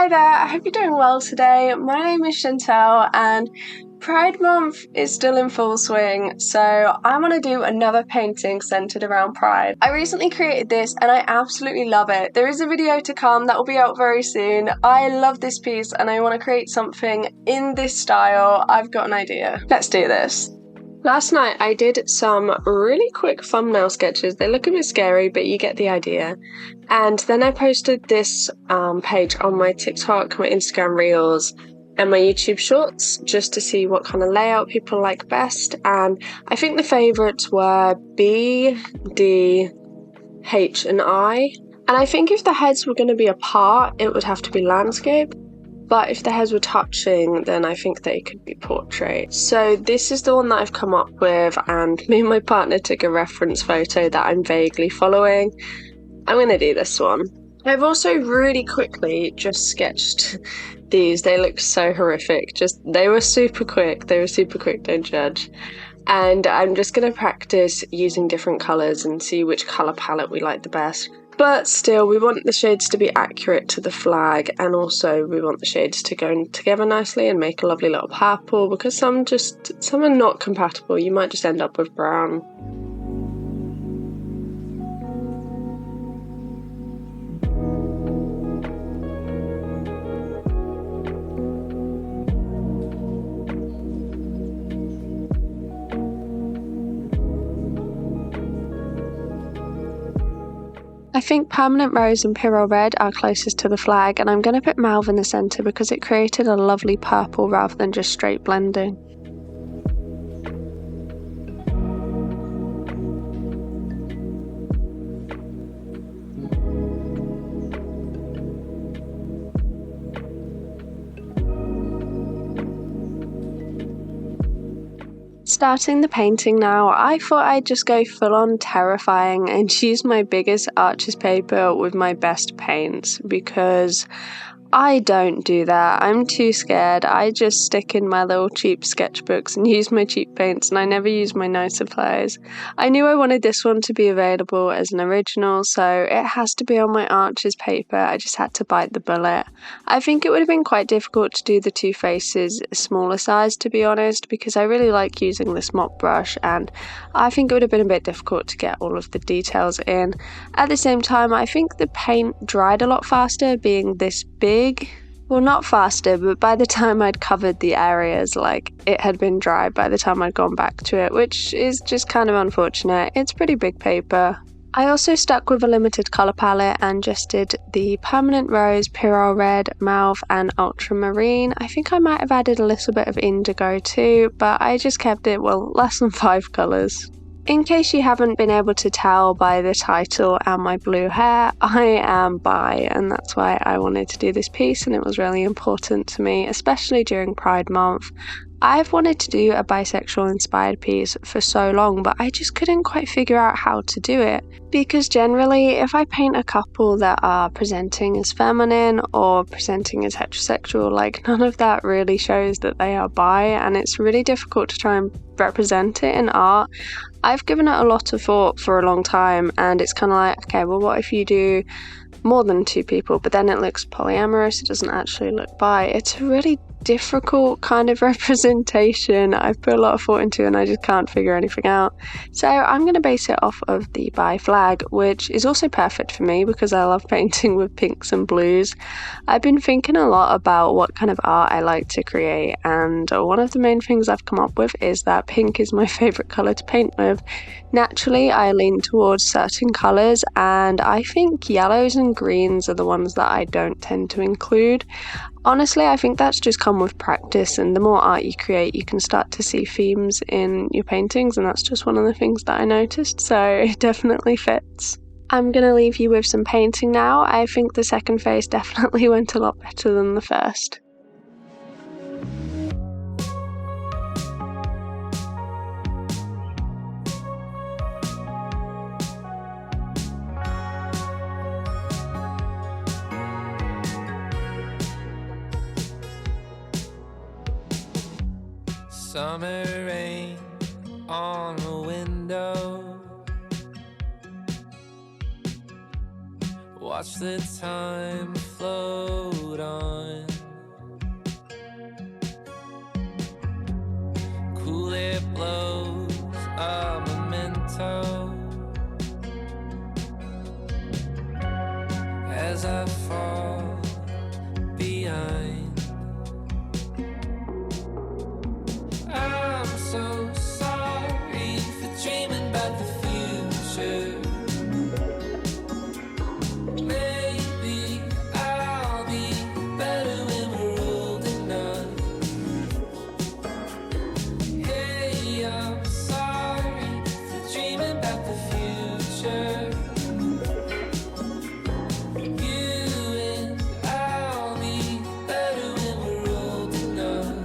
there, I hope you're doing well today. My name is Chantel and Pride Month is still in full swing, so I want to do another painting centered around Pride. I recently created this and I absolutely love it. There is a video to come that will be out very soon. I love this piece and I want to create something in this style. I've got an idea. Let's do this. Last night I did some really quick thumbnail sketches. They look a bit scary, but you get the idea. And then I posted this page on my TikTok, my Instagram Reels, and my YouTube Shorts just to see what kind of layout people like best. And I think the favourites were B, D, H, and I. And I think if the heads were going to be apart, it would have to be landscape. But if the heads were touching, then I think they could be portrait. So this is the one that I've come up with, and me and my partner took a reference photo that I'm vaguely following. I'm going to do this one. I've also really quickly just sketched these. They look so horrific. They were super quick, don't judge. And I'm just going to practice using different colours and see which colour palette we like the best. But still, we want the shades to be accurate to the flag, and also we want the shades to go together nicely and make a lovely little purple, because some are not compatible. You might just end up with brown. I think Permanent Rose and Pyrrole Red are closest to the flag, and I'm going to put Mauve in the centre because it created a lovely purple rather than just straight blending. Starting the painting now, I thought I'd just go full on terrifying and use my biggest Arches paper with my best paints, because I don't do that. I'm too scared. I just stick in my little cheap sketchbooks and use my cheap paints, and I never use my nice supplies. I knew I wanted this one to be available as an original, so it has to be on my Arches paper. I just had to bite the bullet. I think it would have been quite difficult to do the two faces a smaller size, to be honest, because I really like using this mop brush, and I think it would have been a bit difficult to get all of the details in. At the same time, I think the paint dried a lot faster being this big. Well, not faster, but by the time I'd covered the areas, like, it had been dry by the time I'd gone back to it, which is just kind of unfortunate. It's pretty big paper. I also stuck with a limited colour palette and just did the Permanent Rose, Pyrrole Red, Mauve and Ultramarine. I think I might have added a little bit of indigo too, but I just kept it, well, less than 5 colours. In case you haven't been able to tell by the title and my blue hair, I am bi, and that's why I wanted to do this piece, and it was really important to me, especially during Pride Month. I've wanted to do a bisexual inspired piece for so long, but I just couldn't quite figure out how to do it, because generally if I paint a couple that are presenting as feminine or presenting as heterosexual, like, none of that really shows that they are bi, and it's really difficult to try and represent it in art. I've given it a lot of thought for a long time, and it's kind of like, okay, well, what if you do more than 2 people, but then it looks polyamorous, it doesn't actually look bi. It's a really difficult kind of representation I've put a lot of thought into, and I just can't figure anything out. So I'm going to base it off of the bi flag, which is also perfect for me because I love painting with pinks and blues. I've been thinking a lot about what kind of art I like to create, and one of the main things I've come up with is that pink is my favourite colour to paint with. Naturally, I lean towards certain colours, and I think yellows and greens are the ones that I don't tend to include. Honestly, I think that's just come with practice, and the more art you create, you can start to see themes in your paintings, and that's just one of the things that I noticed, so it definitely fits. I'm going to leave you with some painting now. I think the second phase definitely went a lot better than the first. Summer rain on the window, watch the time float on. Cool air blows a memento as I fall behind. I'm so sorry for dreaming about the future. Maybe I'll be better when we're old enough. Hey, I'm sorry for dreaming about the future. You and I'll be better when we're old enough.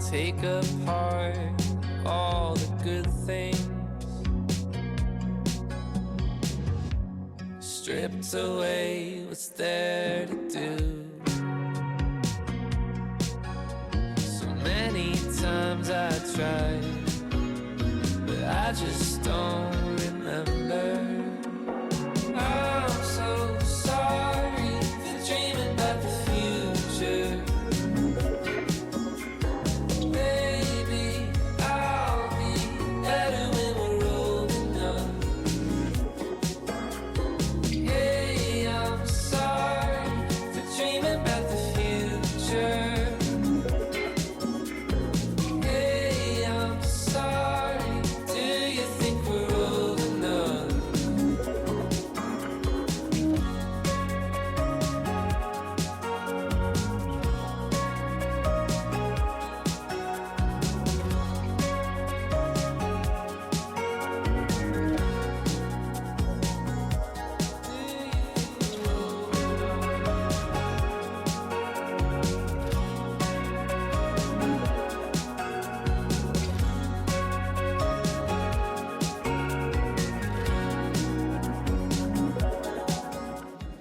Take apart all the good things, stripped away what's there to do. So many times I tried, but I just don't remember. I'm so sorry for dreaming about the future. Maybe I'll be better when we're old enough. Hey, I'm sorry for dreaming about the future. Hey, I'm sorry. Do you think we're old enough?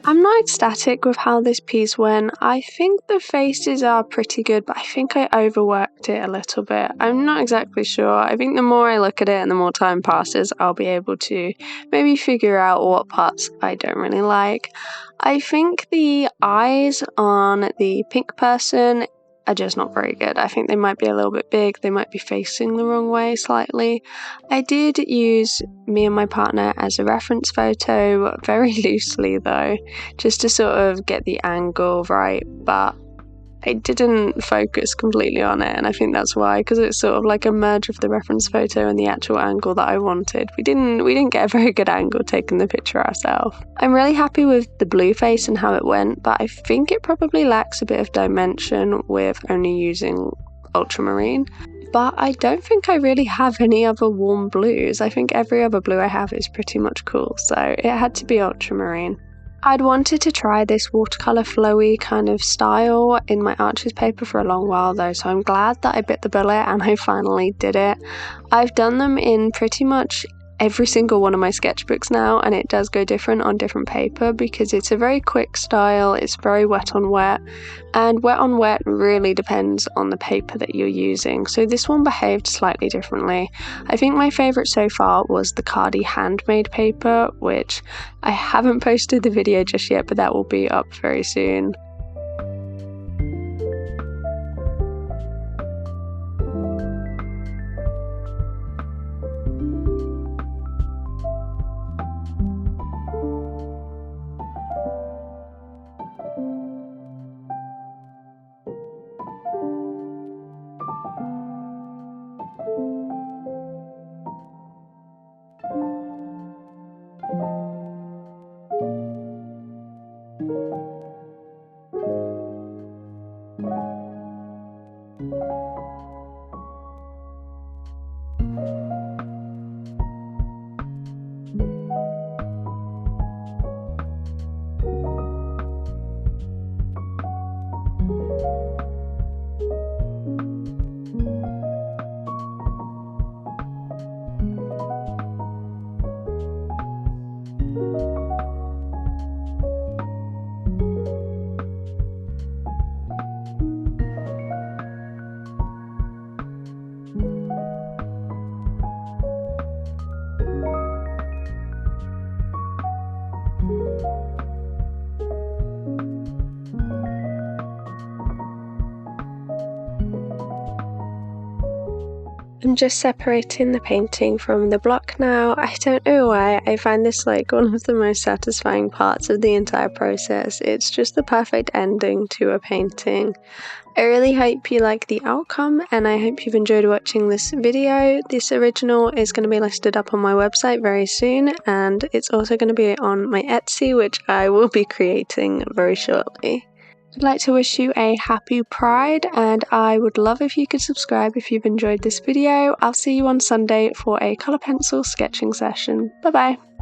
I'm not ecstatic with how this piece went. I think the faces are pretty good, but I think I overworked it a little bit. I'm not exactly sure. I think the more I look at it and the more time passes, I'll be able to maybe figure out what parts I don't really like. I think the eyes on the pink person are just not very good. I think they might be a little bit big. They might be facing the wrong way slightly. I did use me and my partner as a reference photo, very loosely though, just to sort of get the angle right, but I didn't focus completely on it, and I think that's why, because it's sort of like a merge of the reference photo and the actual angle that I wanted. We didn't get a very good angle taking the picture ourselves. I'm really happy with the blue face and how it went, but I think it probably lacks a bit of dimension with only using ultramarine. But I don't think I really have any other warm blues. I think every other blue I have is pretty much cool, so it had to be ultramarine. I'd wanted to try this watercolour flowy kind of style in my Arches paper for a long while though, so I'm glad that I bit the bullet and I finally did it. I've done them in pretty much every single one of my sketchbooks now, and it does go different on different paper because it's a very quick style, it's very wet on wet, and wet on wet really depends on the paper that you're using, so this one behaved slightly differently. I think my favourite so far was the Cardi handmade paper, which I haven't posted the video just yet, but that will be up very soon. I'm just separating the painting from the block now. I don't know why, I find this like one of the most satisfying parts of the entire process. It's just the perfect ending to a painting. I really hope you like the outcome, and I hope you've enjoyed watching this video. This original is going to be listed up on my website very soon, and it's also going to be on my Etsy, which I will be creating very shortly. I'd like to wish you a happy Pride, and I would love if you could subscribe if you've enjoyed this video. I'll see you on Sunday for a colour pencil sketching session. Bye bye!